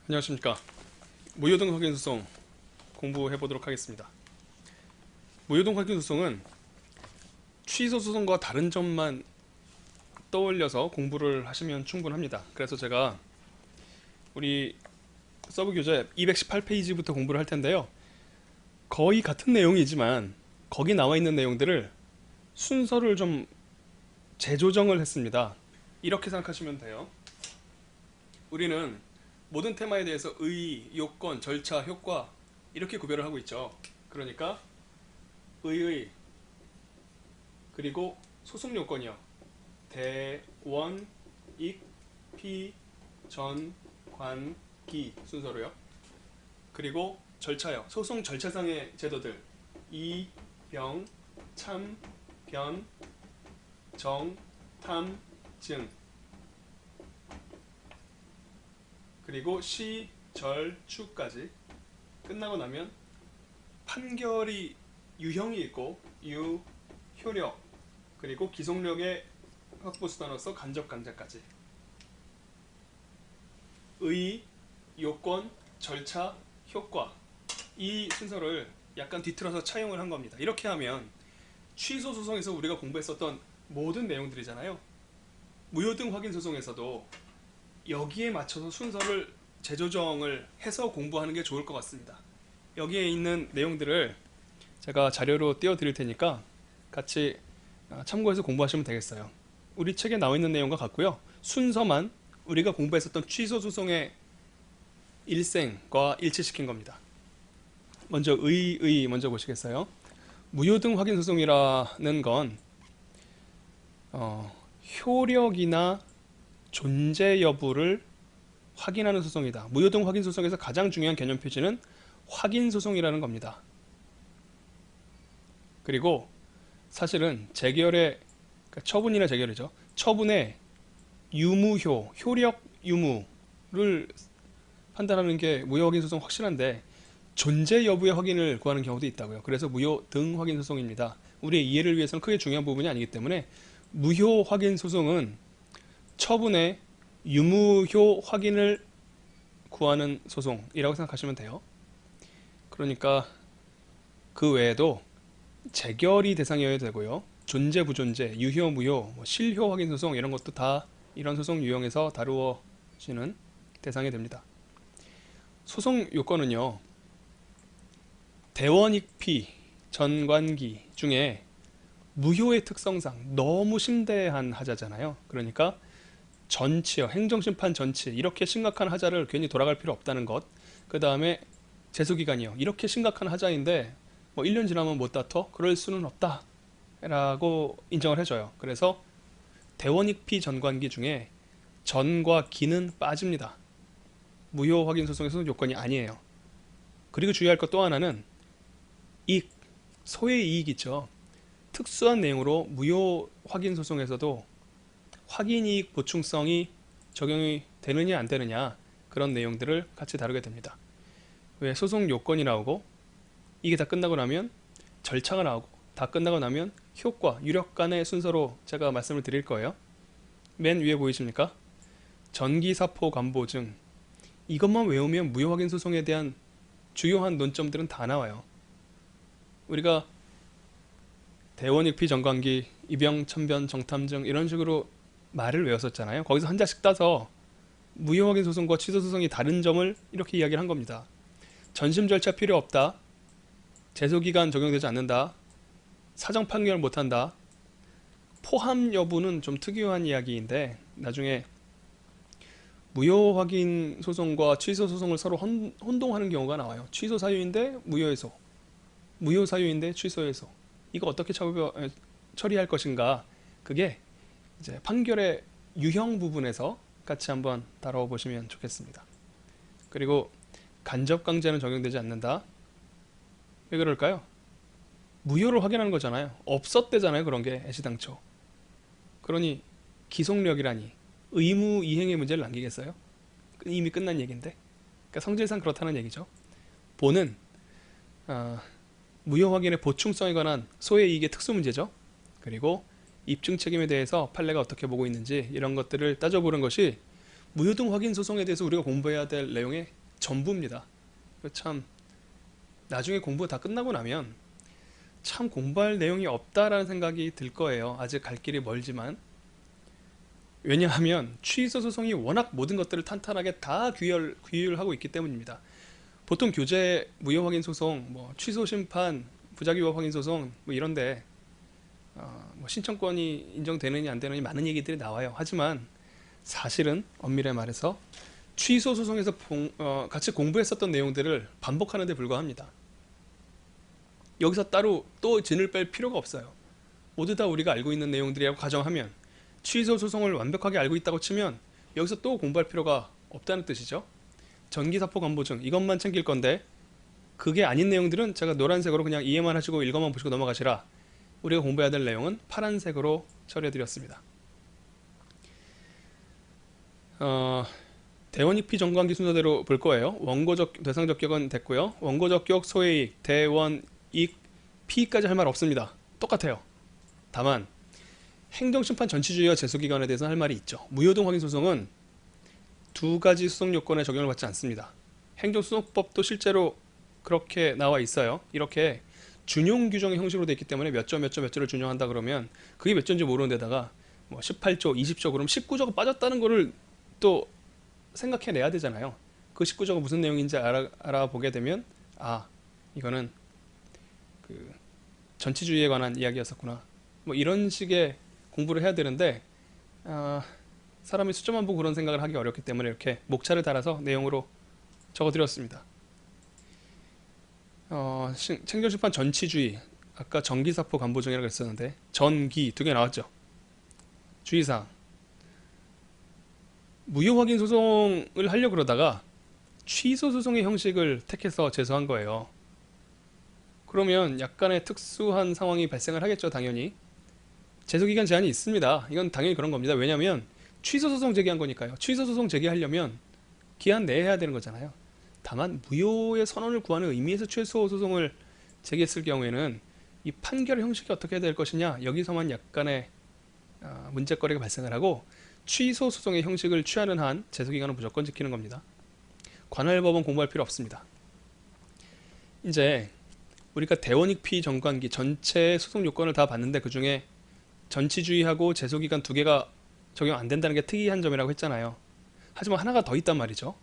안녕하십니까. 무효등 확인소송 공부해 보도록 하겠습니다. 무효등 확인소송은 취소소송과 다른 점만 떠올려서 공부를 하시면 충분합니다. 그래서 제가 우리 서브 교재 218페이지부터 공부를 할 텐데요. 거의 같은 내용이지만 거기 나와 있는 내용들을 순서를 좀 재조정을 했습니다. 이렇게 생각하시면 돼요. 우리는 모든 테마에 대해서 의, 요건, 절차, 효과 이렇게 구별을 하고 있죠. 그러니까 의의, 그리고 소송 요건이요. 대원, 익, 피, 전, 관, 기 순서로요. 그리고 절차요. 소송 절차상의 제도들 이, 병, 참, 변, 정, 탐, 증, 그리고 시, 절, 추까지 끝나고 나면 판결이 유형이 있고 유, 효력, 그리고 기속력의 확보수단으로서 간접 강제까지 의, 요건, 절차, 효과 이 순서를 약간 뒤틀어서 차용을 한 겁니다. 이렇게 하면 취소 소송에서 우리가 공부했었던 모든 내용들이잖아요. 무효등 확인 소송에서도 여기에 맞춰서 순서를 재조정을 해서 공부하는 게 좋을 것 같습니다. 여기에 있는 내용들을 제가 자료로 띄워드릴 테니까 같이 참고해서 공부하시면 되겠어요. 우리 책에 나와 있는 내용과 같고요. 순서만 우리가 공부했었던 취소 소송의 일생과 일치시킨 겁니다. 먼저 의 먼저 보시겠어요? 무효등 확인 소송이라는 건 효력이나 존재 여부를 확인하는 소송이다. 무효등 확인 소송에서 가장 중요한 개념 표시는 확인 소송이라는 겁니다. 그리고 사실은 재결의 그러니까 처분이나 재결이죠. 처분의 유무효, 효력 유무를 판단하는 게 무효 확인 소송 확실한데 존재 여부의 확인을 구하는 경우도 있다고요. 그래서 무효 등 확인 소송입니다. 우리의 이해를 위해서는 크게 중요한 부분이 아니기 때문에 무효 확인 소송은 처분의 유무효 확인을 구하는 소송이라고 생각하시면 돼요. 그러니까 그 외에도 재결이 대상이어야 되고요. 존재 부존재, 유효 무효, 실효 확인 소송 이런 것도 다 이런 소송 유형에서 다루어지는 대상이 됩니다. 소송 요건은요. 대원익피, 전관기 중에 무효의 특성상 너무 심대한 하자잖아요. 그러니까 전치요, 행정심판 전치 이렇게 심각한 하자를 괜히 돌아갈 필요 없다는 것. 그 다음에 제소기간이요. 이렇게 심각한 하자인데 뭐 1년 지나면 못 다퉈? 그럴 수는 없다 라고 인정을 해줘요. 그래서 대원익피 전관기 중에 전과 기는 빠집니다. 무효 확인 소송에서는 요건이 아니에요. 그리고 주의할 것 또 하나는 이익, 소의 이익 있죠. 특수한 내용으로 무효 확인 소송에서도 확인이익 보충성이 적용이 되느냐 안 되느냐 그런 내용들을 같이 다루게 됩니다. 왜 소송 요건이 나오고 이게 다 끝나고 나면 절차가 나오고 다 끝나고 나면 효과, 유력 간의 순서로 제가 말씀을 드릴 거예요. 맨 위에 보이십니까? 전기사포 관보증 이것만 외우면 무효 확인 소송에 대한 주요한 논점들은 다 나와요. 우리가 대원익피 전관기, 입영, 천변, 정탐증 이런 식으로 말을 외웠었잖아요. 거기서 한 자씩 따서 무효 확인 소송과 취소 소송이 다른 점을 이렇게 이야기를 한 겁니다. 전심 절차 필요 없다. 제소기간 적용되지 않는다. 사정 판결 못한다. 포함 여부는 좀 특이한 이야기인데 나중에 무효 확인 소송과 취소 소송을 서로 혼동하는 경우가 나와요. 취소 사유인데 무효에서, 무효 사유인데 취소에서 이거 어떻게 처리할 것인가 그게 이제 판결의 유형 부분에서 같이 한번 다뤄보시면 좋겠습니다. 그리고 간접강제는 적용되지 않는다. 왜 그럴까요? 무효를 확인하는 거잖아요. 없었대잖아요. 그런 게 애시당초. 그러니 기속력이라니 의무 이행의 문제를 남기겠어요? 이미 끝난 얘기인데. 그러니까 성질상 그렇다는 얘기죠. 보는 무효 확인의 보충성에 관한 소의 이익의 특수 문제죠. 그리고 입증 책임에 대해서 판례가 어떻게 보고 있는지 이런 것들을 따져보는 것이 무효등 확인 소송에 대해서 우리가 공부해야 될 내용의 전부입니다. 참 나중에 공부 다 끝나고 나면 참 공부할 내용이 없다라는 생각이 들 거예요. 아직 갈 길이 멀지만. 왜냐하면 취소 소송이 워낙 모든 것들을 탄탄하게 다 규율하고 있기 때문입니다. 보통 교재 무효 확인 소송, 뭐 취소 심판, 부작위 위법 확인 소송 뭐 이런데 뭐 신청권이 인정되느냐 안 되느냐 많은 얘기들이 나와요. 하지만 사실은 엄밀히 말해서 취소 소송에서 같이 공부했었던 내용들을 반복하는 데 불과합니다. 여기서 따로 또 진을 뺄 필요가 없어요. 모두 다 우리가 알고 있는 내용들이라고 가정하면, 취소 소송을 완벽하게 알고 있다고 치면 여기서 또 공부할 필요가 없다는 뜻이죠. 전기사포 관보증 이것만 챙길 건데, 그게 아닌 내용들은 제가 노란색으로 그냥 이해만 하시고 읽어만 보시고 넘어가시라. 우리가 공부해야 될 내용은 파란색으로 처리해드렸습니다. 대원익피 정관기 순서대로 볼 거예요. 원고적 대상 적격은 됐고요. 원고 적격, 소해이익, 대원익, 피까지 할 말 없습니다. 똑같아요. 다만 행정심판 전치주의와 제소기간에 대해서 할 말이 있죠. 무효등 확인 소송은 두 가지 수송 요건에 적용을 받지 않습니다. 행정소송법도 실제로 그렇게 나와 있어요. 이렇게 준용 규정의 형식으로 되어 있기 때문에 몇 조 몇 조를 준용한다 그러면 그게 몇 조인지 모르는 데다가 뭐 18조, 20조 그럼 19조가 빠졌다는 거를 또 생각해내야 되잖아요. 그 19조가 무슨 내용인지 알아보게 되면 이거는 그 전치주의에 관한 이야기였었구나. 뭐 이런 식의 공부를 해야 되는데 사람이 숫자만 보고 그런 생각을 하기 어렵기 때문에 이렇게 목차를 달아서 내용으로 적어드렸습니다. 행정심판 전치주의, 아까 전기사포 관보증이라고 했었는데 전기 두 개 나왔죠. 주의사항, 무효 확인 소송을 하려고 그러다가 취소 소송의 형식을 택해서 제소한 거예요. 그러면 약간의 특수한 상황이 발생을 하겠죠. 당연히 제소기간 제한이 있습니다. 이건 당연히 그런 겁니다. 왜냐하면 취소 소송 제기한 거니까요. 취소 소송 제기하려면 기한 내에 해야 되는 거잖아요. 다만 무효의 선언을 구하는 의미에서 취소 소송을 제기했을 경우에는 이 판결 형식이 어떻게 될 것이냐, 여기서만 약간의 문제거리가 발생을 하고, 취소 소송의 형식을 취하는 한 제소기간은 무조건 지키는 겁니다. 관할법원 공부할 필요 없습니다. 이제 우리가 대원익피 정관기 전체의 소송 요건을 다 봤는데 그 중에 전치주의하고 제소기간 두 개가 적용 안 된다는 게 특이한 점이라고 했잖아요. 하지만 하나가 더 있단 말이죠.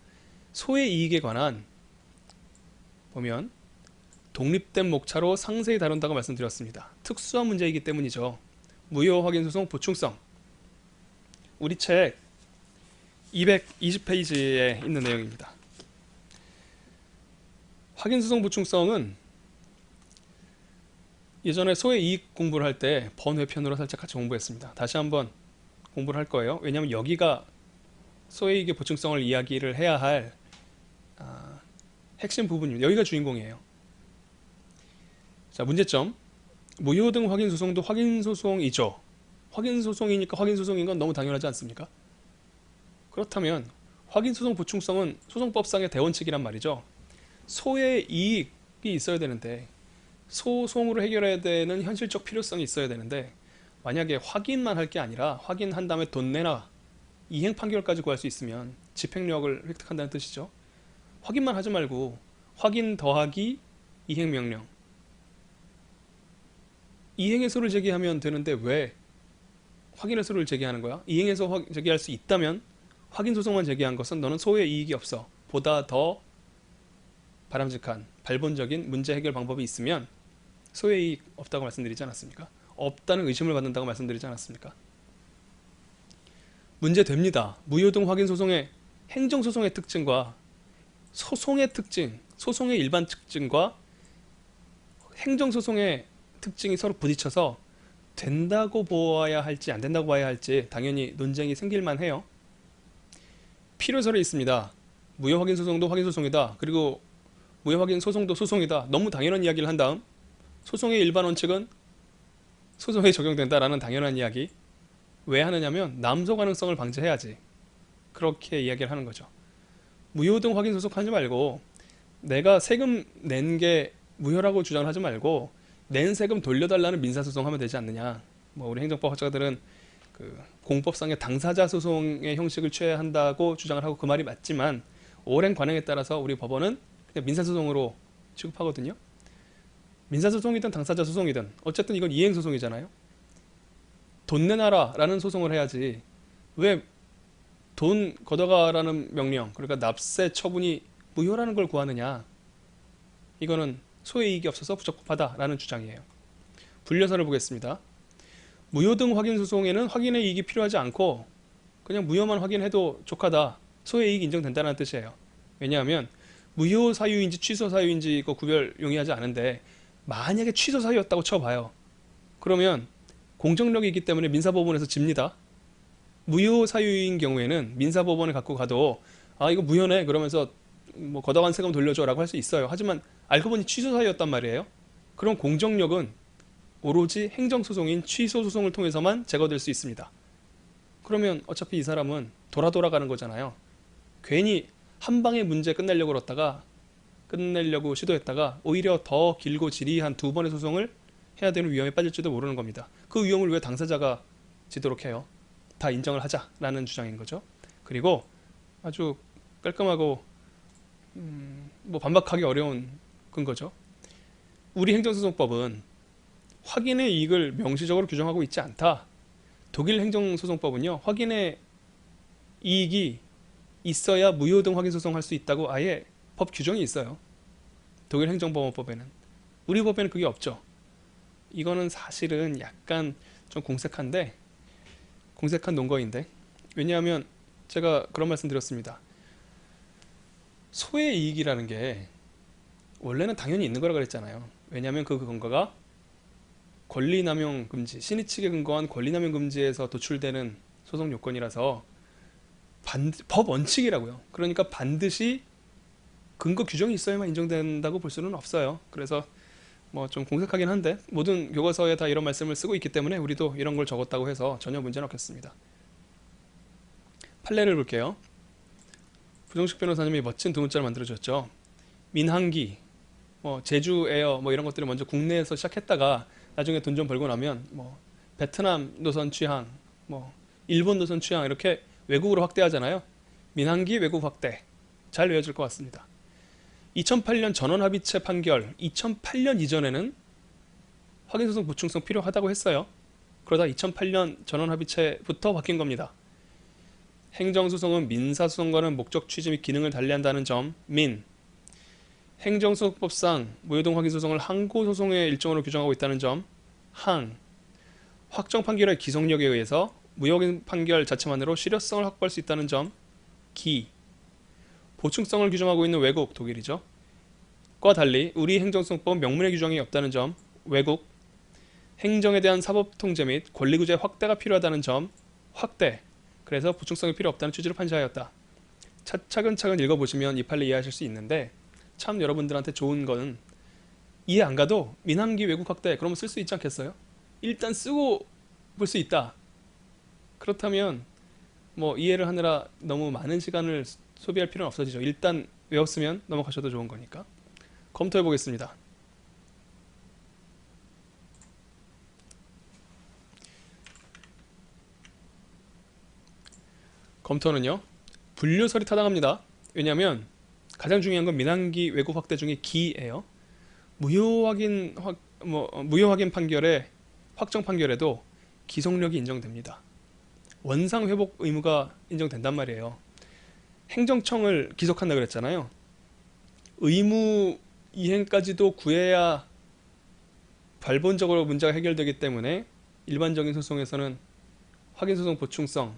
소의 이익에 관한 보면 독립된 목차로 상세히 다룬다고 말씀드렸습니다. 특수한 문제이기 때문이죠. 무효 확인 소송 보충성, 우리 책 220페이지에 있는 내용입니다. 확인 소송 보충성은 예전에 소의 이익 공부를 할 때 번외편으로 살짝 같이 공부했습니다. 다시 한번 공부를 할 거예요. 왜냐하면 여기가 소의 이익의 보충성을 이야기를 해야 할 핵심 부분입니다. 여기가 주인공이에요. 자, 문제점. 무효등 확인 소송도 확인 소송이죠. 확인 소송이니까 확인 소송인 건 너무 당연하지 않습니까? 그렇다면 확인 소송 보충성은 소송법상의 대원칙이란 말이죠. 소의 이익이 있어야 되는데, 소송으로 해결해야 되는 현실적 필요성이 있어야 되는데, 만약에 확인만 할 게 아니라 확인한 다음에 돈 내나 이행 판결까지 구할 수 있으면 집행력을 획득한다는 뜻이죠. 확인만 하지 말고 확인 더하기 이행 명령, 이행해소를 제기하면 되는데 왜 확인해소를 제기하는 거야? 이행해소 제기할 수 있다면 확인 소송만 제기한 것은 너는 소의 이익이 없어, 보다 더 바람직한 발본적인 문제 해결 방법이 있으면 소의 이익 없다고 말씀드리지 않았습니까? 없다는 의심을 받는다고 말씀드리지 않았습니까? 문제됩니다. 무효등 확인 소송의 행정소송의 특징과 소송의 특징, 소송의 일반 특징과 행정소송의 특징이 서로 부딪혀서 된다고 보아야 할지 안 된다고 봐야 할지 당연히 논쟁이 생길만 해요. 필요설이 있습니다. 무효 확인 소송도 확인 소송이다. 그리고 무효 확인 소송도 소송이다. 너무 당연한 이야기를 한 다음 소송의 일반 원칙은 소송에 적용된다라는 당연한 이야기. 왜 하느냐면 남소 가능성을 방지해야지. 그렇게 이야기를 하는 거죠. 무효등 확인 소송 하지 말고 내가 세금 낸 게 무효라고 주장을 하지 말고 낸 세금 돌려달라는 민사소송 하면 되지 않느냐. 뭐 우리 행정법 학자들은 그 공법상의 당사자 소송의 형식을 취해야 한다고 주장을 하고 그 말이 맞지만 오랜 관행에 따라서 우리 법원은 그냥 민사소송으로 취급하거든요. 민사소송이든 당사자 소송이든 어쨌든 이건 이행소송이잖아요. 돈 내놔라라는 소송을 해야지 왜 돈 걷어가라는 명령, 그러니까 납세 처분이 무효라는 걸 구하느냐. 이거는 소의 이익이 없어서 부적법하다라는 주장이에요. 분려서를 보겠습니다. 무효 등 확인 소송에는 확인의 이익이 필요하지 않고 그냥 무효만 확인해도 족하다, 소의 이익이 인정된다는 뜻이에요. 왜냐하면 무효 사유인지 취소 사유인지 이거 구별 용이하지 않은데 만약에 취소 사유였다고 쳐봐요. 그러면 공정력이 있기 때문에 민사법원에서 집니다. 무효 사유인 경우에는 민사법원에 갖고 가도 아 이거 무효네 그러면서 뭐 걷어간 세금 돌려줘 라고 할 수 있어요. 하지만 알고 보니 취소 사유였단 말이에요. 그럼 공정력은 오로지 행정소송인 취소소송을 통해서만 제거될 수 있습니다. 그러면 어차피 이 사람은 돌아가는 거잖아요. 괜히 한 방에 문제 끝내려고 시도했다가 오히려 더 길고 지리한 두 번의 소송을 해야 되는 위험에 빠질지도 모르는 겁니다. 그 위험을 왜 당사자가 지도록 해요? 다 인정을 하자라는 주장인 거죠. 그리고 아주 깔끔하고 뭐 반박하기 어려운 근거죠. 우리 행정소송법은 확인의 이익을 명시적으로 규정하고 있지 않다. 독일 행정소송법은요, 확인의 이익이 있어야 무효 등 확인 소송할 수 있다고 아예 법 규정이 있어요. 독일 행정법원법에는. 우리 법에는 그게 없죠. 이거는 사실은 약간 좀 공색한 논거인데, 왜냐하면 제가 그런 말씀 드렸습니다. 소의 이익이라는 게 원래는 당연히 있는 거라 그랬잖아요. 왜냐하면 그 근거가 권리남용 금지, 신의 측에 근거한 권리남용 금지에서 도출되는 소송 요건이라서 법 원칙이라고요. 그러니까 반드시 근거 규정이 있어야만 인정된다고 볼 수는 없어요. 그래서 뭐 좀 공색하긴 한데 모든 교과서에 다 이런 말씀을 쓰고 있기 때문에 우리도 이런 걸 적었다고 해서 전혀 문제는 없겠습니다. 판례를 볼게요. 부정식 변호사님이 멋진 두 문자를 만들어줬죠. 민항기, 뭐 제주에어 뭐 이런 것들을 먼저 국내에서 시작했다가 나중에 돈 좀 벌고 나면 뭐 베트남 노선 취항, 뭐 일본 노선 취항 이렇게 외국으로 확대하잖아요. 민항기 외국 확대 잘 외워질 것 같습니다. 2008년 전원합의체 판결, 2008년 이전에는 확인소송 보충성 필요하다고 했어요. 그러다 2008년 전원합의체부터 바뀐 겁니다. 행정소송은 민사소송과는 목적 취지 및 기능을 달리한다는 점, 행정소송법상 무효등 확인소송을 항고소송의 일종으로 규정하고 있다는 점, 확정 판결의 기성력에 의해서 무효 판결 자체만으로 실효성을 확보할 수 있다는 점, 보충성을 규정하고 있는 외국, 독일이죠. 과 달리 우리 행정소송법 명문의 규정이 없다는 점, 외국. 행정에 대한 사법통제 및 권리구제 확대가 필요하다는 점, 확대. 그래서 보충성이 필요 없다는 취지로 판시하였다. 차근차근 읽어보시면 이 판례 이해하실 수 있는데 참 여러분들한테 좋은 거는 이해 안 가도 민항기 외국 확대 그러면 쓸 수 있지 않겠어요? 일단 쓰고 볼 수 있다. 그렇다면 뭐 이해를 하느라 너무 많은 시간을 소비할 필요는 없어지죠. 일단 외웠으면 넘어가셔도 좋은 거니까. 검토해 보겠습니다. 검토는요, 분류설이 타당합니다. 왜냐하면 가장 중요한 건 민항기 외국 확대 중에 기예요. 무효 확인 판결에 확정 판결에도 기성력이 인정됩니다. 원상 회복 의무가 인정된단 말이에요. 행정청을 기속한다 그랬잖아요. 의무 이행까지도 구해야 발본적으로 문제가 해결되기 때문에 일반적인 소송에서는 확인소송 보충성이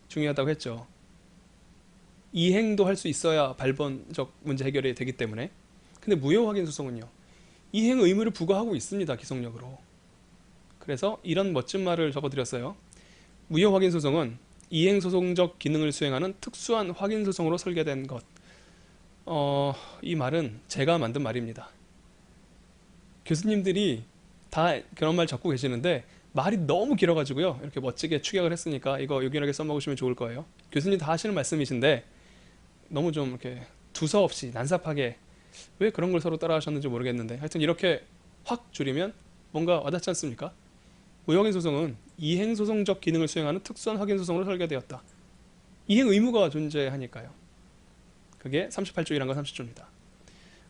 중요하다고 했죠. 이행도 할 수 있어야 발본적 문제 해결이 되기 때문에. 근데 무효 확인 소송은요, 이행 의무를 부과하고 있습니다. 기성력으로. 그래서 이런 멋진 말을 적어드렸어요. 무효 확인 소송은 이행 소송적 기능을 수행하는 특수한 확인 소송으로 설계된 것. 이 말은 제가 만든 말입니다. 교수님들이 다 그런 말 적고 계시는데 말이 너무 길어가지고요, 이렇게 멋지게 축약을 했으니까 이거 요긴하게 써먹으시면 좋을 거예요. 교수님 다 하시는 말씀이신데 너무 좀 이렇게 두서없이 난삽하게 왜 그런 걸 서로 따라 하셨는지 모르겠는데 하여튼 이렇게 확 줄이면 뭔가 와닿지 않습니까? 무효확인 소송은 이행 소송적 기능을 수행하는 특수한 확인 소송으로 설계되었다. 이행 의무가 존재하니까요. 그게 38조 1항과 30조입니다.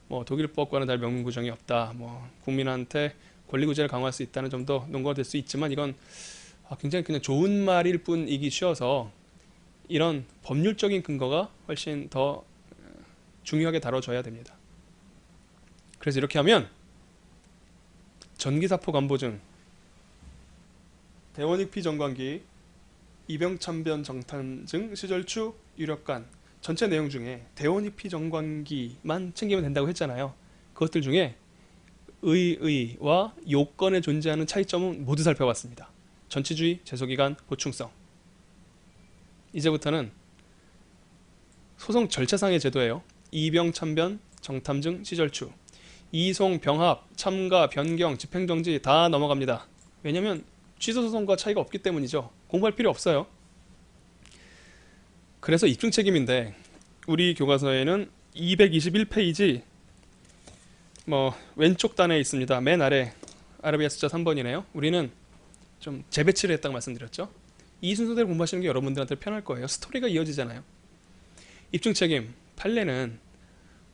뭐 독일법과는 다른 명문 규정이 없다. 뭐 국민한테 권리 구제를 강화할 수 있다는 점도 논거가 될 수 있지만 이건 굉장히 그냥 좋은 말일 뿐이기 쉬워서 이런 법률적인 근거가 훨씬 더 중요하게 다뤄져야 됩니다. 그래서 이렇게 하면 전기사포 간보증, 대원익피 정관기, 이병참변 정탐증, 시절추, 유력관 전체 내용 중에 대원익피 정관기만 챙기면 된다고 했잖아요. 그것들 중에 의의와 요건에 존재하는 차이점은 모두 살펴봤습니다. 전치주의, 제소기간, 보충성. 이제부터는 소송 절차상의 제도예요. 이병참변, 정탐증, 시절추, 이송, 병합, 참가, 변경, 집행정지 다 넘어갑니다. 왜냐면 취소소송과 차이가 없기 때문이죠. 공부할 필요 없어요. 그래서 입증책임인데 우리 교과서에는 221페이지 왼쪽 단에 있습니다. 맨 아래 아라비아 숫자 3번이네요. 우리는 좀 재배치를 했다고 말씀드렸죠. 이 순서대로 공부하시는 게 여러분들한테 편할 거예요. 스토리가 이어지잖아요. 입증책임 판례는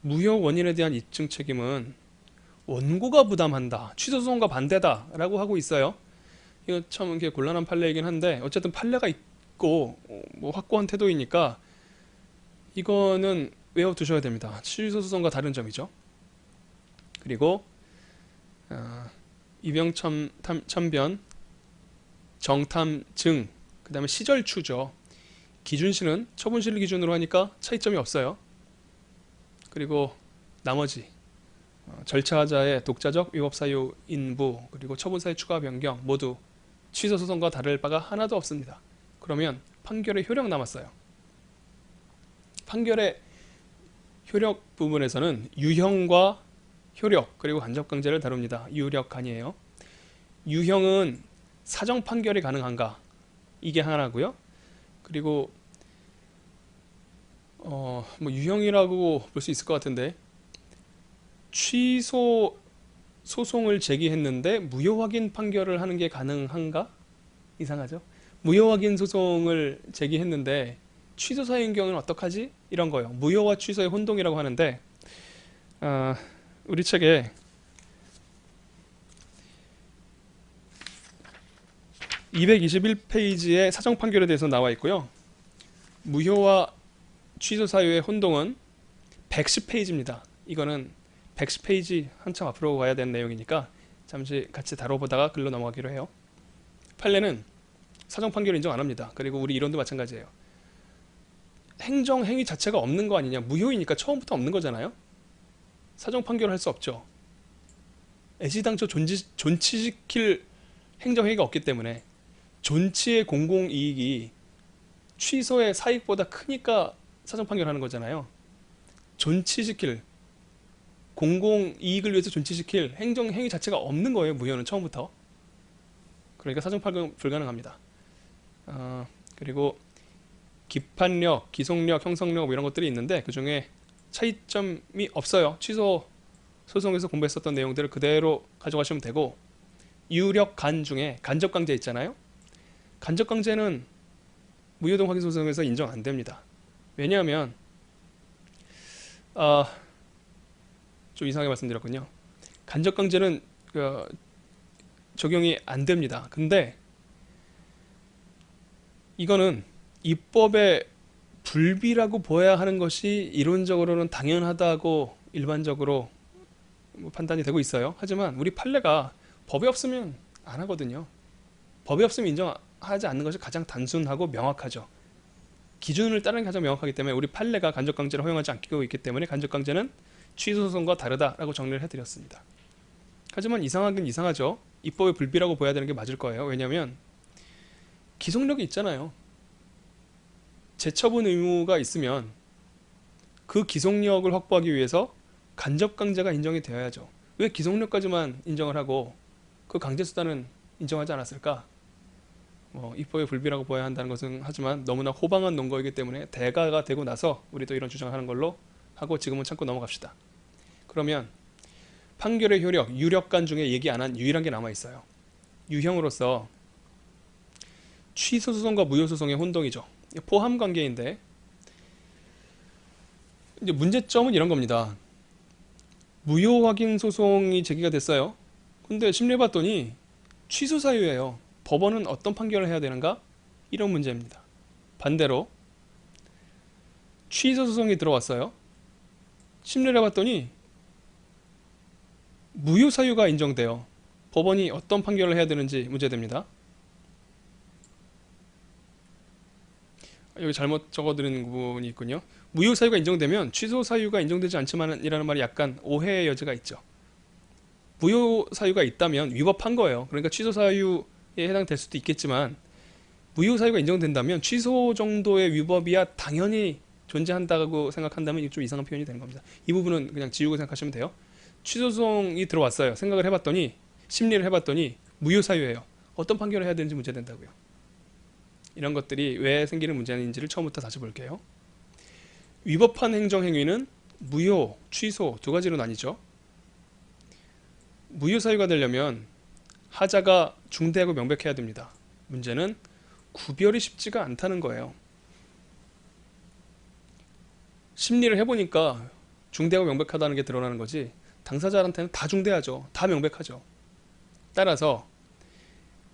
무효 원인에 대한 입증책임은 원고가 부담한다. 취소소송과 반대다 라고 하고 있어요. 이거 참 이렇게 곤란한 판례이긴 한데 어쨌든 판례가 있고 확고한 태도이니까 이거는 외워두셔야 됩니다. 취소소송과 다른 점이죠. 그리고 이병참변, 정탐증, 그 다음에 시절추죠. 기준시는 처분시를 기준으로 하니까 차이점이 없어요. 그리고 나머지 절차자의 독자적 위법사유 인부 그리고 처분사의 추가 변경 모두 취소소송과 다를 바가 하나도 없습니다. 그러면 판결의 효력 남았어요. 판결의 효력 부분에서는 유형과 효력 그리고 간접강제를 다룹니다. 유력간이에요. 유형은 사정 판결이 가능한가 이게 하나고요. 그리고 유형이라고 볼 수 있을 것 같은데 취소 소송을 제기했는데 무효 확인 판결을 하는 게 가능한가? 이상하죠? 무효 확인 소송을 제기했는데 취소 사유인 경우는 어떡하지? 이런 거요. 무효와 취소의 혼동이라고 하는데 우리 책에 221페이지에 사정 판결에 대해서 나와 있고요. 무효와 취소 사유의 혼동은 110페이지입니다. 이거는 110페이지 한참 앞으로 가야 되는 내용이니까 잠시 같이 다뤄보다가 글로 넘어가기로 해요. 판례는 사정 판결 인정 안 합니다. 그리고 우리 이론도 마찬가지예요. 행정 행위 자체가 없는 거 아니냐. 무효이니까 처음부터 없는 거잖아요. 사정 판결을 할 수 없죠. 애시당초 존치시킬 행정행위가 없기 때문에 존치의 공공이익이 취소의 사익보다 크니까 사정 판결하는 거잖아요. 존치시킬 공공이익을 위해서 존치시킬 행정행위 자체가 없는 거예요. 무효는 처음부터. 그러니까 사정 판결 불가능합니다. 그리고 기판력, 기속력, 형성력 이런 것들이 있는데 그 중에 차이점이 없어요. 취소 소송에서 공부했었던 내용들을 그대로 가져가시면 되고 유력간 중에 간접강제 있잖아요. 간접강제는 무효동 확인 소송에서 인정 안 됩니다. 왜냐하면 좀 이상하게 말씀드렸군요. 간접강제는 적용이 안 됩니다. 근데 이거는 입법의 불비라고 보아야 하는 것이 이론적으로는 당연하다고 일반적으로 판단이 되고 있어요. 하지만 우리 판례가 법이 없으면 안 하거든요. 법이 없으면 인정하지 않는 것이 가장 단순하고 명확하죠. 기준을 따르는 게 가장 명확하기 때문에 우리 판례가 간접강제를 허용하지 않고 있기 때문에 간접강제는 취소소송과 다르다라고 정리를 해드렸습니다. 하지만 이상하긴 이상하죠. 입법의 불비라고 보아야 되는 게 맞을 거예요. 왜냐하면 기속력이 있잖아요. 재처분 의무가 있으면 그 기속력을 확보하기 위해서 간접강제가 인정이 되어야죠. 왜 기속력까지만 인정을 하고 그 강제수단은 인정하지 않았을까? 입법의 불비라고 보아야 한다는 것은 하지만 너무나 호방한 논거이기 때문에 대가가 되고 나서 우리도 이런 주장을 하는 걸로 하고 지금은 참고 넘어갑시다. 그러면 판결의 효력, 유력간 중에 얘기 안 한 유일한 게 남아있어요. 유형으로서 취소 소송과 무효 소송의 혼동이죠. 포함 관계인데 이제 문제점은 이런 겁니다. 무효 확인 소송이 제기가 됐어요. 근데 심리해봤더니 취소 사유예요. 법원은 어떤 판결을 해야 되는가? 이런 문제입니다. 반대로 취소 소송이 들어왔어요. 심리를 해봤더니 무효 사유가 인정돼요. 법원이 어떤 판결을 해야 되는지 문제됩니다. 여기 잘못 적어드린 부분이 있군요. 무효 사유가 인정되면 취소 사유가 인정되지 않지만 이라는 말이 약간 오해의 여지가 있죠. 무효 사유가 있다면 위법한 거예요. 그러니까 취소 사유에 해당될 수도 있겠지만 무효 사유가 인정된다면 취소 정도의 위법이야 당연히 존재한다고 생각한다면 이게 좀 이상한 표현이 되는 겁니다. 이 부분은 그냥 지우고 생각하시면 돼요. 취소 소송이 들어왔어요. 생각을 해봤더니 심리를 해봤더니 무효 사유예요. 어떤 판결을 해야 되는지 문제된다고요. 이런 것들이 왜 생기는 문제인지를 처음부터 다시 볼게요. 위법한 행정행위는 무효, 취소 두 가지로 나뉘죠. 무효 사유가 되려면 하자가 중대하고 명백해야 됩니다. 문제는 구별이 쉽지가 않다는 거예요. 심리를 해보니까 중대하고 명백하다는 게 드러나는 거지 당사자한테는 다 중대하죠. 다 명백하죠. 따라서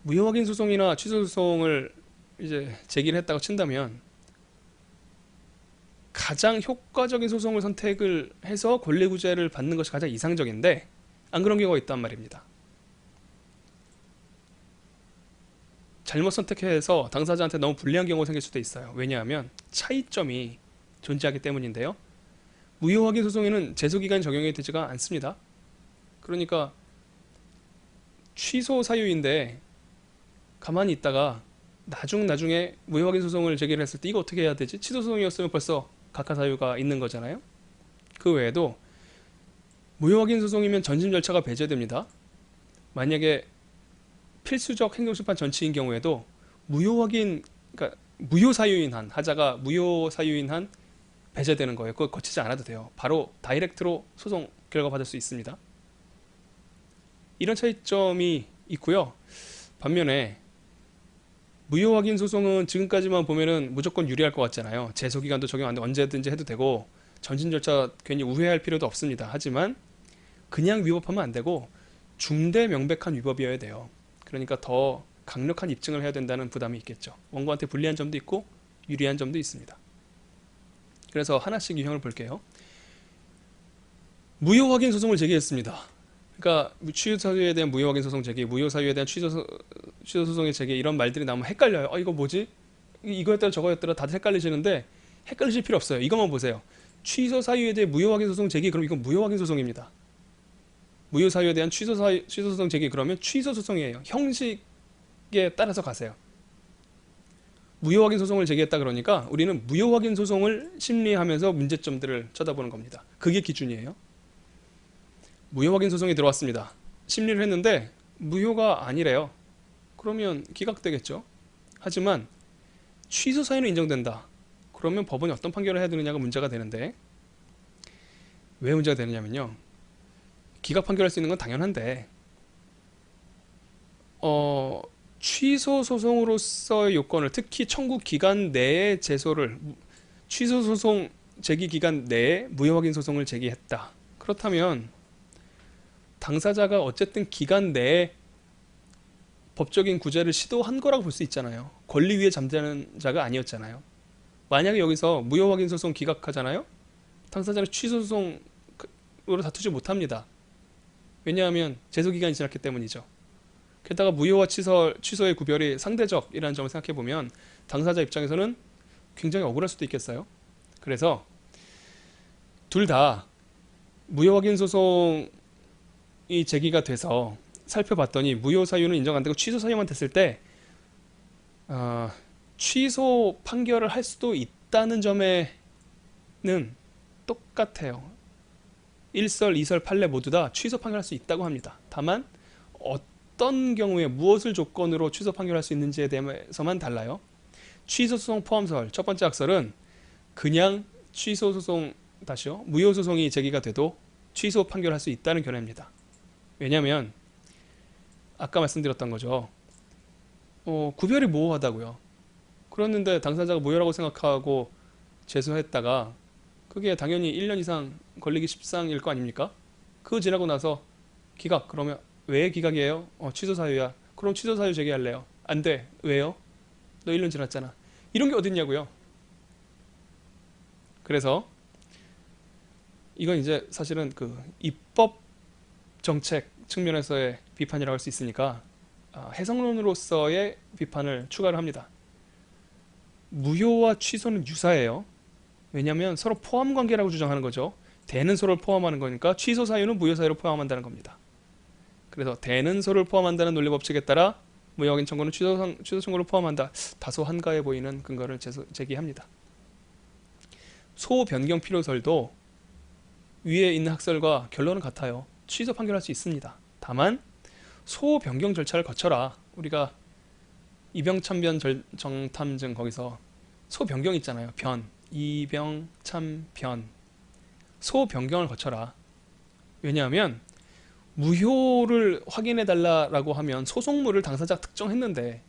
무효 확인 소송이나 취소 소송을 이제 제기를 했다고 친다면 가장 효과적인 소송을 선택을 해서 권리구제를 받는 것이 가장 이상적인데 안 그런 경우가 있단 말입니다. 잘못 선택해서 당사자한테 너무 불리한 경우가 생길 수도 있어요. 왜냐하면 차이점이 존재하기 때문인데요. 무효 확인 소송에는 제소기간이 적용이 되지가 않습니다. 그러니까 취소 사유인데 가만히 있다가 나중에 무효 확인 소송을 제기를 했을 때 이거 어떻게 해야 되지? 취소 소송이었으면 벌써 각하 사유가 있는 거잖아요. 그 외에도 무효 확인 소송이면 전심 절차가 배제됩니다. 만약에 필수적 행정심판 전치인 경우에도 무효 확인, 그러니까 무효 사유인 한 하자가 무효 사유인 한 배제되는 거예요. 그거 거치지 않아도 돼요. 바로 다이렉트로 소송 결과 받을 수 있습니다. 이런 차이점이 있고요. 반면에 무효 확인 소송은 지금까지만 보면은 무조건 유리할 것 같잖아요. 제소기간도 적용 안 돼 언제든지 해도 되고 전신 절차 괜히 우회할 필요도 없습니다. 하지만 그냥 위법하면 안 되고 중대 명백한 위법이어야 돼요. 그러니까 더 강력한 입증을 해야 된다는 부담이 있겠죠. 원고한테 불리한 점도 있고 유리한 점도 있습니다. 그래서 하나씩 유형을 볼게요. 무효 확인 소송을 제기했습니다. 그러니까 취소 사유에 대한 무효 확인 소송 제기, 무효 사유에 대한 취소 소송의 제기 이런 말들이 나오면 헷갈려요. 이거 뭐지? 이거였더라 저거였더라 다들 헷갈리시는데 헷갈리실 필요 없어요. 이것만 보세요. 취소 사유에 대해 무효 확인 소송 제기 그럼 이건 무효 확인 소송입니다. 무효 사유에 대한 취소 소송 제기 그러면 취소 소송이에요. 형식에 따라서 가세요. 무효 확인 소송을 제기했다 그러니까 우리는 무효 확인 소송을 심리하면서 문제점들을 쳐다보는 겁니다. 그게 기준이에요. 무효 확인 소송이 들어왔습니다. 심리를 했는데 무효가 아니래요. 그러면 기각되겠죠. 하지만 취소 사유는 인정된다. 그러면 법원이 어떤 판결을 해야 되느냐가 문제가 되는데 왜 문제가 되느냐면요. 기각 판결할 수 있는 건 당연한데 취소 소송으로서의 요건을 특히 청구 기간 내에 제소를 취소 소송 제기 기간 내에 무효 확인 소송을 제기했다. 그렇다면 당사자가 어쨌든 기간 내에 법적인 구제를 시도한 거라고 볼 수 있잖아요. 권리 위에 잠자는 자가 아니었잖아요. 만약에 여기서 무효 확인 소송 기각하잖아요. 당사자는 취소 소송으로 다투지 못합니다. 왜냐하면 제소 기간이 지났기 때문이죠. 게다가 무효와 취소의 구별이 상대적이라는 점을 생각해 보면 당사자 입장에서는 굉장히 억울할 수도 있겠어요. 그래서 둘 다 무효 확인 소송이 제기가 돼서 살펴봤더니 무효 사유는 인정 안 되고 취소 사유만 됐을 때 취소 판결을 할 수도 있다는 점에는 똑같아요. 1설, 2설, 판례 모두 다 취소 판결할 수 있다고 합니다. 다만 어떤 경우에 무엇을 조건으로 취소 판결할 수 있는지에 대해서만 달라요. 취소 소송 포함설 첫 번째 학설은 그냥 취소 소송 다시요 무효 소송이 제기가 돼도 취소 판결할 수 있다는 견해입니다. 왜냐하면 아까 말씀드렸던 거죠. 구별이 모호하다고요. 그랬는데 당사자가 무효라고 생각하고 제소했다가 그게 당연히 1년 이상 걸리기 십상일 거 아닙니까? 그거 지나고 나서 기각 그러면 왜 기각이에요? 취소 사유야. 그럼 취소 사유 제기할래요. 안 돼. 왜요? 너 1년 지났잖아. 이런 게 어딨냐고요. 그래서 이건 이제 사실은 그 입법 정책 측면에서의 비판이라고 할 수 있으니까 해석론으로서의 비판을 추가를 합니다. 무효와 취소는 유사해요. 왜냐하면 서로 포함 관계라고 주장하는 거죠. 대는 소를 포함하는 거니까 취소 사유는 무효 사유를 포함한다는 겁니다. 그래서 대는 소를 포함한다는 논리 법칙에 따라 무효 확인 청구는 취소 청구를 포함한다. 다소 한가해 보이는 근거를 제기합니다. 소 변경 필요설도 위에 있는 학설과 결론은 같아요. 취소 판결할 수 있습니다. 다만 소 변경 절차를 거쳐라. 우리가 이병참변 정탐증 거기서 소 변경 있잖아요. 변 이병참변 소 변경을 거쳐라. 왜냐하면 무효를 확인해 달라라고 하면 소송물을 당사자가 특정했는데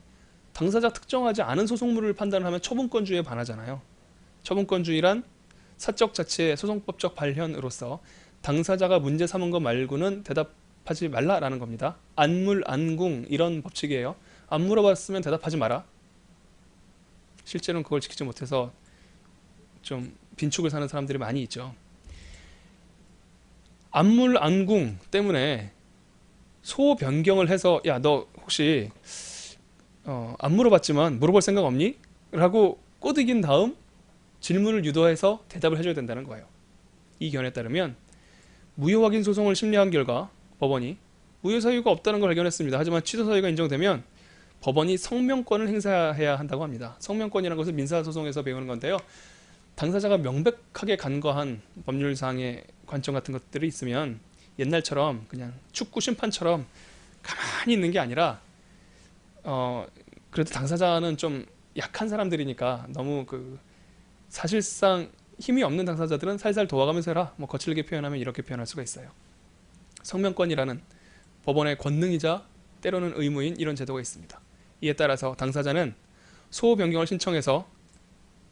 당사자가 특정하지 않은 소송물을 판단을 하면 처분권주의에 반하잖아요. 처분권주의란 사적 자치의 소송법적 발현으로서 당사자가 문제 삼은 것 말고는 대답하지 말라라는 겁니다. 안물, 안궁 이런 법칙이에요. 안 물어봤으면 대답하지 마라. 실제로는 그걸 지키지 못해서 좀 빈축을 사는 사람들이 많이 있죠. 안물, 안궁 때문에 소 변경을 해서 야, 너 혹시 안 물어봤지만 물어볼 생각 없니? 라고 꼬드긴 다음 질문을 유도해서 대답을 해줘야 된다는 거예요. 이 견해에 따르면 무효 확인 소송을 심리한 결과 법원이 무효 사유가 없다는 걸 발견했습니다. 하지만 취소 사유가 인정되면 법원이 성명권을 행사해야 한다고 합니다. 성명권이라는 것을 민사소송에서 배우는 건데요. 당사자가 명백하게 간과한 법률상의 관점 같은 것들이 있으면 옛날처럼 그냥 축구 심판처럼 가만히 있는 게 아니라 그래도 당사자는 좀 약한 사람들이니까 너무 사실상 힘이 없는 당사자들은 살살 도와가면서 해라. 뭐 거칠게 표현하면 이렇게 표현할 수가 있어요. 성명권이라는 법원의 권능이자 때로는 의무인 이런 제도가 있습니다. 이에 따라서 당사자는 소호 변경을 신청해서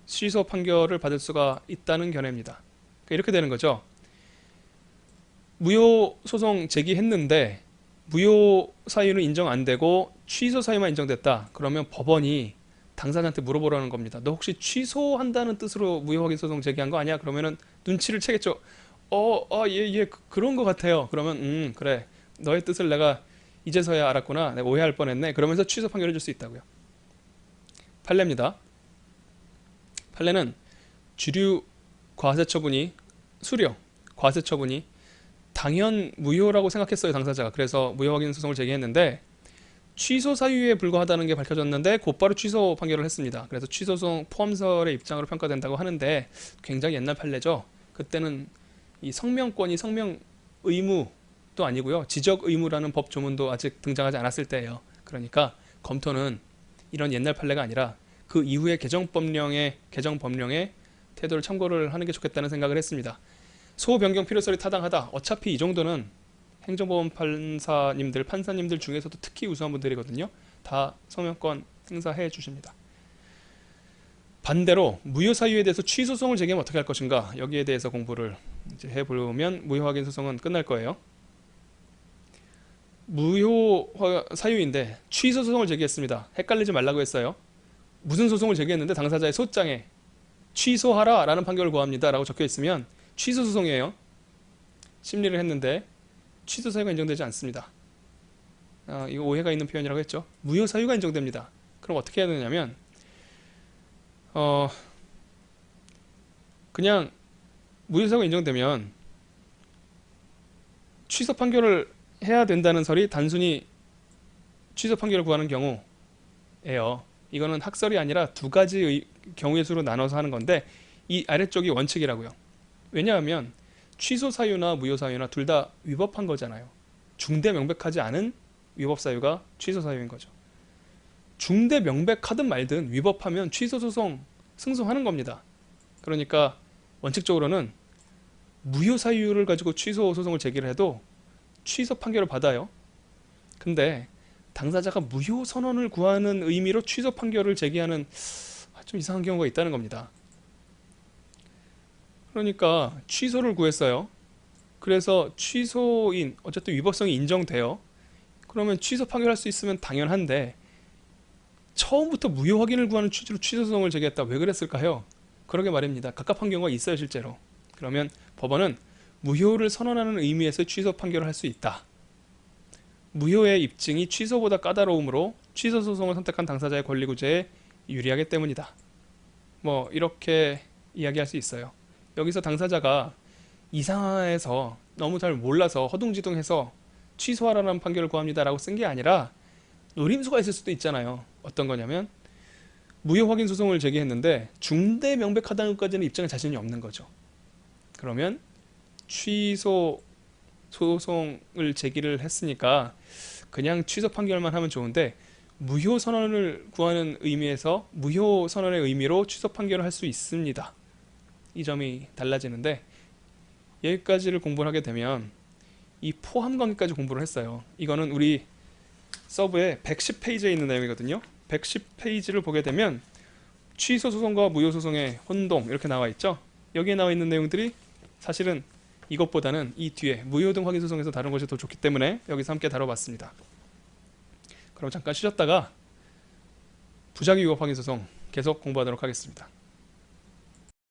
취소 판결을 받을 수가 있다는 견해입니다. 그러니까 이렇게 되는 거죠. 무효 소송 제기했는데 무효 사유는 인정 안 되고 취소 사유만 인정됐다. 그러면 법원이 당사자한테 물어보라는 겁니다. 너 혹시 취소한다는 뜻으로 무효 확인 소송 제기한 거 아니야? 그러면은 눈치를 채겠죠. 예, 그런 거 같아요. 그러면 그래. 너의 뜻을 내가 이제서야 알았구나. 내가 오해할 뻔했네. 그러면서 취소 판결해 줄 수 있다고요. 판례입니다. 판례는 주류 과세 처분이 수령 과세 처분이 당연 무효라고 생각했어요. 당사자가. 그래서 무효 확인 소송을 제기했는데 취소 사유에 불과하다는 게 밝혀졌는데 곧바로 취소 판결을 했습니다. 그래서 취소소송 포함설의 입장으로 평가된다고 하는데 굉장히 옛날 판례죠. 그때는 이 성명권이 성명 의무도 아니고요. 지적 의무라는 법 조문도 아직 등장하지 않았을 때예요. 그러니까 검토는 이런 옛날 판례가 아니라 그 이후에 개정 법령의 태도를 참고를 하는 게 좋겠다는 생각을 했습니다. 소호 변경 필요성이 타당하다. 어차피 이 정도는 행정법원 판사님들 중에서도 특히 우수한 분들이거든요. 다 성명권 행사해 주십니다. 반대로 무효 사유에 대해서 취소송을 제기하면 어떻게 할 것인가? 여기에 대해서 공부를 이제 해보면 무효 확인 소송은 끝날 거예요. 무효 사유인데 취소 소송을 제기했습니다. 헷갈리지 말라고 했어요. 무슨 소송을 제기했는데 당사자의 소장에 취소하라 라는 판결을 구합니다 라고 적혀 있으면 취소 소송이에요. 심리를 했는데 취소 사유가 인정되지 않습니다. 이거 오해가 있는 표현이라고 했죠. 무효 사유가 인정됩니다. 그럼 어떻게 해야 되냐면 그냥 무효 사유가 인정되면 취소 판결을 해야 된다는 설이 단순히 취소 판결을 구하는 경우예요. 이거는 학설이 아니라 두 가지 경우의 수로 나눠서 하는 건데 이 아래쪽이 원칙이라고요. 왜냐하면 취소 사유나 무효 사유나 둘 다 위법한 거잖아요. 중대 명백하지 않은 위법 사유가 취소 사유인 거죠. 중대 명백하든 말든 위법하면 취소 소송 승소하는 겁니다. 그러니까 원칙적으로는 무효 사유를 가지고 취소 소송을 제기를 해도 취소 판결을 받아요. 근데 당사자가 무효 선언을 구하는 의미로 취소 판결을 제기하는 좀 이상한 경우가 있다는 겁니다. 그러니까 취소를 구했어요. 그래서 취소인 어쨌든 위법성이 인정돼요. 그러면 취소 판결할 수 있으면 당연한데 처음부터 무효 확인을 구하는 취지로 취소 소송을 제기했다. 왜 그랬을까요? 그러게 말입니다. 갑갑한 경우가 있어요, 실제로. 그러면 법원은 무효를 선언하는 의미에서 취소 판결을 할 수 있다. 무효의 입증이 취소보다 까다로우므로 취소 소송을 선택한 당사자의 권리 구제에 유리하기 때문이다. 뭐 이렇게 이야기할 수 있어요. 여기서 당사자가 이 상황에서 너무 잘 몰라서 허둥지둥해서 취소하라는 판결을 구합니다라고 쓴 게 아니라 노림수가 있을 수도 있잖아요. 어떤 거냐면 무효 확인 소송을 제기했는데 중대 명백하다는 것까지는 입증할 자신이 없는 거죠. 그러면 취소 소송을 제기를 했으니까 그냥 취소 판결만 하면 좋은데 무효 선언을 구하는 의미에서 무효 선언의 의미로 취소 판결을 할 수 있습니다. 이 점이 달라지는데 여기까지를 공부를 하게 되면 이 포함 관계까지 공부를 했어요. 이거는 우리 서브에 110페이지에 있는 내용이거든요. 110페이지를 보게 되면 취소 소송과 무효 소송의 혼동 이렇게 나와 있죠. 여기에 나와 있는 내용들이 사실은 이것보다는 이 뒤에 무효 등 확인 소송에서 다룬 것이 더 좋기 때문에 여기서 함께 다뤄봤습니다. 그럼 잠깐 쉬셨다가 부작위 위법 확인 소송 계속 공부하도록 하겠습니다.